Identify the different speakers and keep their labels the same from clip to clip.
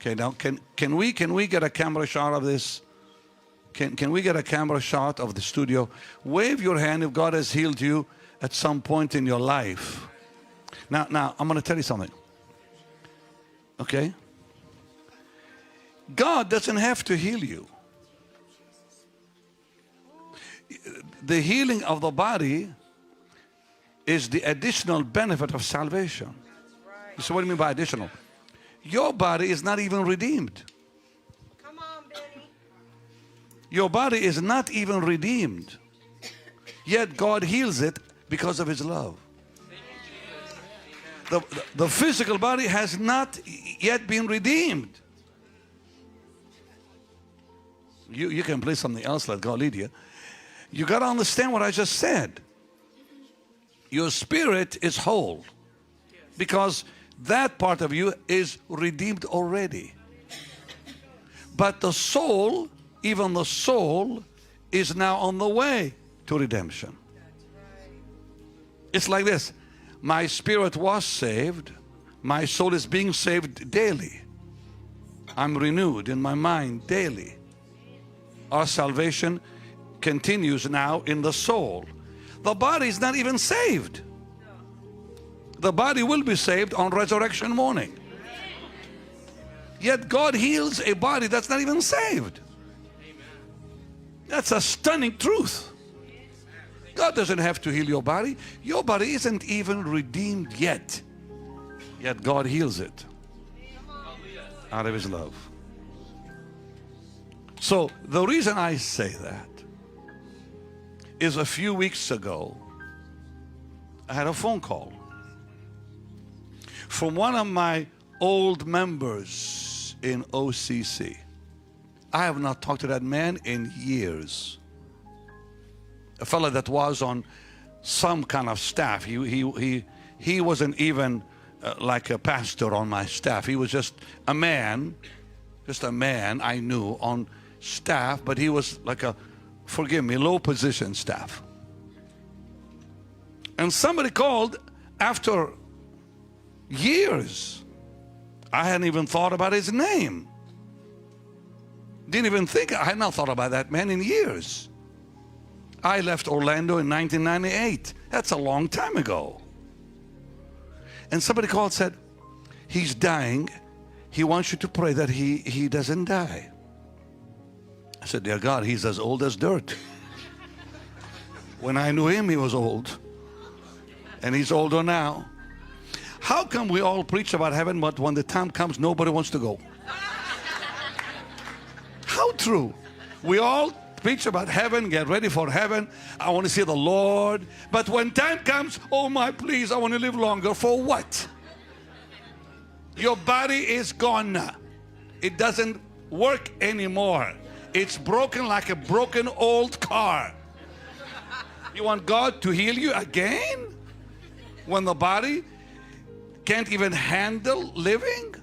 Speaker 1: Okay, now can we get a camera shot of this? Can we get a camera shot of the studio? Wave your hand if God has healed you at some point in your life. Now I'm going to tell you something. Okay? God doesn't have to heal you. The healing of the body is the additional benefit of salvation. So what do you mean by additional? Your body is not even redeemed.
Speaker 2: Come on, Benny.
Speaker 1: Your body is not even redeemed. Yet God heals it because of His love. The physical body has not yet been redeemed. You can play something else, let God lead you. You got to understand what I just said. Your spirit is whole because that part of you is redeemed already. But the soul, even the soul, is now on the way to redemption. It's like this. My spirit was saved. My soul is being saved daily. I'm renewed in my mind daily. Our salvation continues now in the soul. The body is not even saved. The body will be saved on resurrection morning. Yet God heals a body that's not even saved. That's a stunning truth. God doesn't have to heal your body. Your body isn't even redeemed yet. Yet God heals it out of His love. So the reason I say that is a few weeks ago, I had a phone call from one of my old members in OCC. I have not talked to that man in years. A fellow that was on some kind of staff. He wasn't even like a pastor on my staff. He was just a man I knew on staff, but he was like a, forgive me, low position staff. And somebody called after years. I hadn't even thought about his name. Didn't even think, I had not thought about that man in years. I left Orlando in 1998. That's a long time ago. And somebody called and said, he's dying. He wants you to pray that he doesn't die. I said, dear God, he's as old as dirt. When I knew him, he was old. And he's older now. How come we all preach about heaven, but when the time comes, nobody wants to go? How true. We all preach about heaven, get ready for heaven. I want to see the Lord. But when time comes, oh my, please, I want to live longer. For what? Your body is gone. It doesn't work anymore. It's broken like a broken old car. You want God to heal you again? When the body can't even handle living?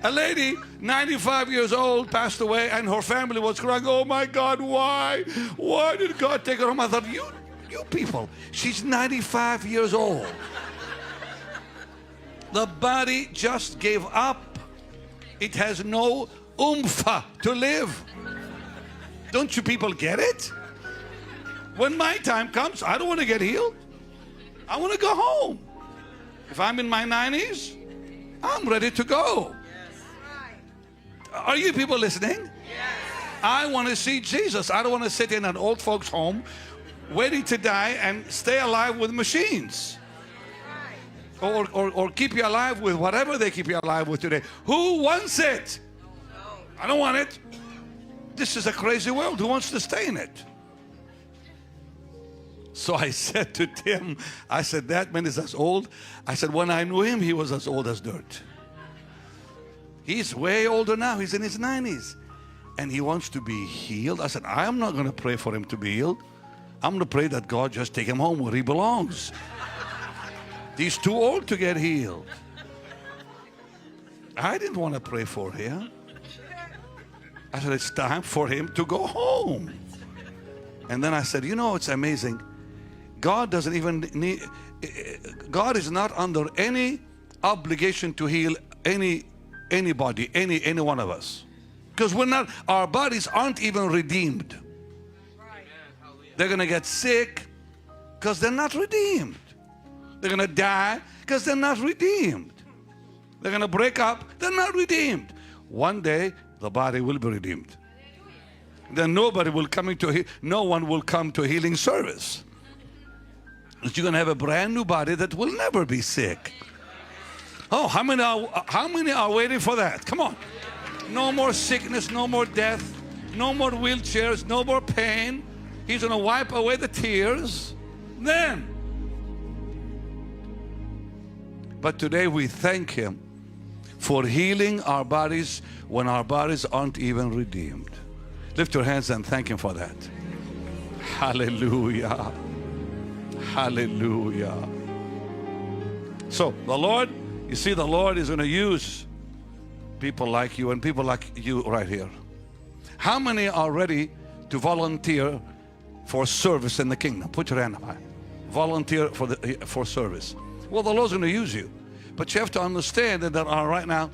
Speaker 1: A lady, 95 years old, passed away, and her family was crying, oh my God, why? Why did God take her home? I thought, you people, she's 95 years old. The body just gave up. It has no oomph to live. Don't you people get it? When my time comes, I don't want to get healed. I want to go home. If I'm in my 90s, I'm ready to go. Are you people listening? Yes. I want to see Jesus. I don't want to sit in an old folks home waiting to die and stay alive with machines. Or keep you alive with whatever they keep you alive with today. Who wants it? I don't want it. This is a crazy world. Who wants to stay in it? So I said to Tim, I said, that man is as old. I said, when I knew him, he was as old as dirt. He's way older now. He's in his 90s. And he wants to be healed. I said, I'm not going to pray for him to be healed. I'm going to pray that God just take him home where he belongs. He's too old to get healed. I didn't want to pray for him. I said, it's time for him to go home. And then I said, you know, it's amazing. God doesn't even need, God is not under any obligation to heal anybody, any one of us. Because our bodies aren't even redeemed. They're going to get sick because they're not redeemed. They're going to die because they're not redeemed. They're going to break up, they're not redeemed. One day, the body will be redeemed. Then no one will come to a healing service. But you're going to have a brand new body that will never be sick. Oh, how many are waiting for that? Come on. No more sickness, no more death, no more wheelchairs, no more pain. He's going to wipe away the tears. Then. But today we thank Him for healing our bodies when our bodies aren't even redeemed. Lift your hands and thank Him for that. Hallelujah. Hallelujah. So the Lord, you see, the Lord is going to use people like you and people like you right here. How many are ready to volunteer for service in the kingdom? Put your hand up high. Volunteer for service. Well, the Lord's going to use you. But you have to understand that there are right now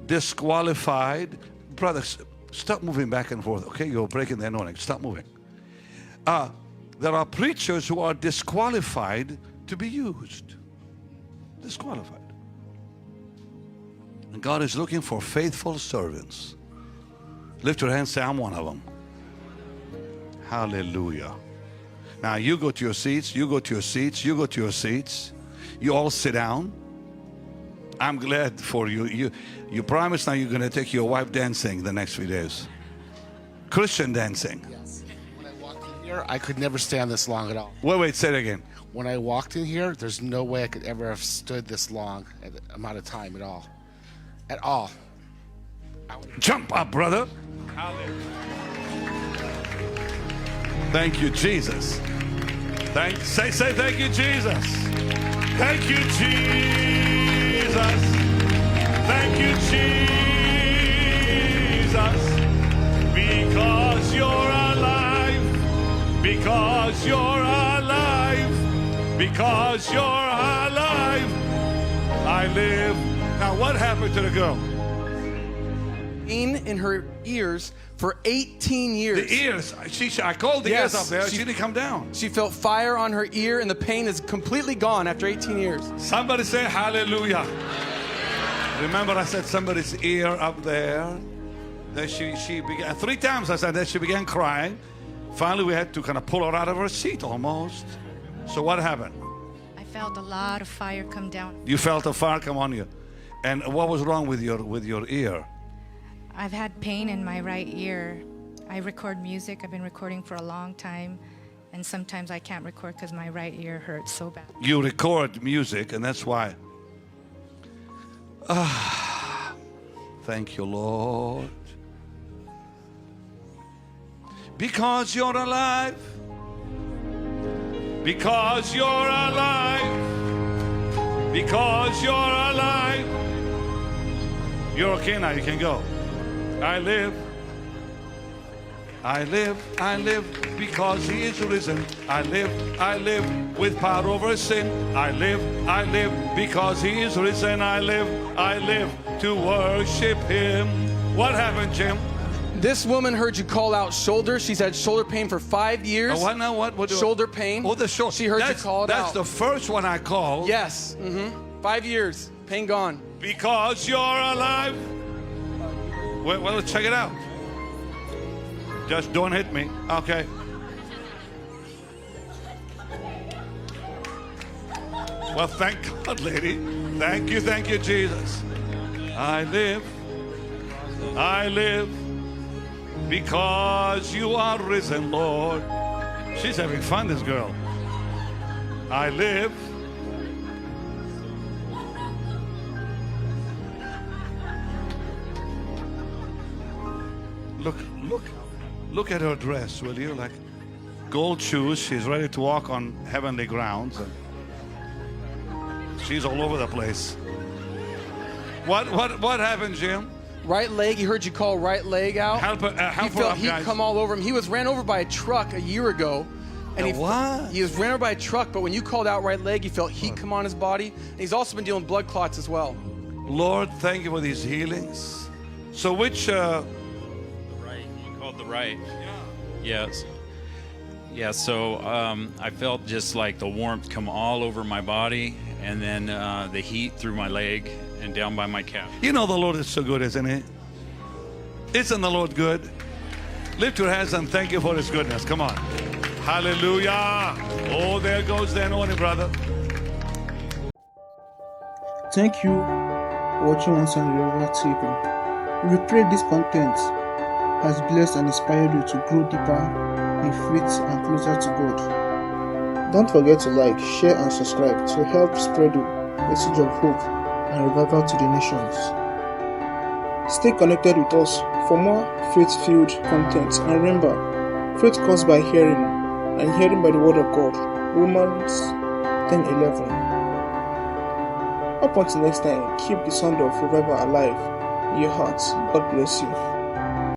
Speaker 1: disqualified. Brothers, stop moving back and forth. Okay, you're breaking the anointing. Stop moving. There are preachers who are disqualified to be used. Disqualified. And God is looking for faithful servants. Lift your hands, say, I'm one of them. Hallelujah. Now you go to your seats, you go to your seats, you go to your seats. You all sit down. I'm glad for you. You promise now you're going to take your wife dancing the next few days. Christian dancing.
Speaker 3: Yes. When I walked in here, I could never stand this long at all.
Speaker 1: Wait, say it again.
Speaker 3: When I walked in here, there's no way I could ever have stood this long amount of time at all. At all.
Speaker 1: Jump up, brother. Thank you, Jesus. Say thank you, Jesus. Thank you, Jesus. Thank you, Jesus. Because you're alive. Because you're alive. Because you're alive. I live. Now, what happened to the girl?
Speaker 4: In her ears for 18 years.
Speaker 1: The ears. I called the ears up there. She didn't come down.
Speaker 4: She felt fire on her ear, and the pain is completely gone after 18 years.
Speaker 1: Somebody say hallelujah. Remember I said somebody's ear up there. Then she began, 3 times I said that she began crying. Finally we had to kind of pull her out of her seat almost. So what happened?
Speaker 5: I felt a lot of fire come down.
Speaker 1: You felt a fire come on you. And what was wrong with your ear?
Speaker 5: I've had pain in my right ear. I record music. I've been recording for a long time. And sometimes I can't record because my right ear hurts so bad.
Speaker 1: You record music, and that's why. Thank you, Lord. Because you're alive. Because you're alive. Because you're alive. You're okay now, you can go. I live because He is risen. I live with power over sin. I live because He is risen. I live to worship Him. What happened, Jim?
Speaker 4: This woman heard you call out shoulder. She's had shoulder pain for 5 years.
Speaker 1: Oh, what now? What
Speaker 4: shoulder pain.
Speaker 1: Oh, the shoulder.
Speaker 4: She heard you call it out.
Speaker 1: That's the first one I called.
Speaker 4: Yes. 5 years. Pain gone.
Speaker 1: Because you're alive. Well, let's check it out. Just don't hit me. Okay. Well, thank God, lady. Thank you, Jesus. I live because you are risen, Lord. She's having fun, this girl. I live. Look at her dress, will you? Like gold shoes. She's ready to walk on heavenly grounds. And she's all over the place. What happened, Jim?
Speaker 4: Right leg. He heard you call right leg out.
Speaker 1: Help
Speaker 4: he
Speaker 1: her
Speaker 4: felt
Speaker 1: up,
Speaker 4: heat
Speaker 1: guys.
Speaker 4: come all over him. He was ran over by a truck a year ago. And
Speaker 1: what?
Speaker 4: he was ran over by a truck, but when you called out right leg, he felt heat come on his body. And he's also been dealing with blood clots as well.
Speaker 1: Lord, thank you for these healings. So which...
Speaker 6: The right. You called the right. Yes. Yeah, so I felt just like the warmth come all over my body, and then the heat through my leg and down by my calf.
Speaker 1: You know the Lord is so good, isn't he? Isn't the Lord good? Lift your hands and thank you for his goodness. Come on. Hallelujah. Oh, there goes the anointing, brother.
Speaker 7: Thank you for watching Unfailing TV. We pray this content has blessed and inspired you to grow deeper in faith and closer to God. Don't forget to like, share and subscribe to help spread the message of hope and revival to the nations. Stay connected with us for more faith-filled content, and remember, faith comes by hearing, and hearing by the word of God. Romans 10:11. Up until next time, keep the sound of revival alive in your hearts. God bless you.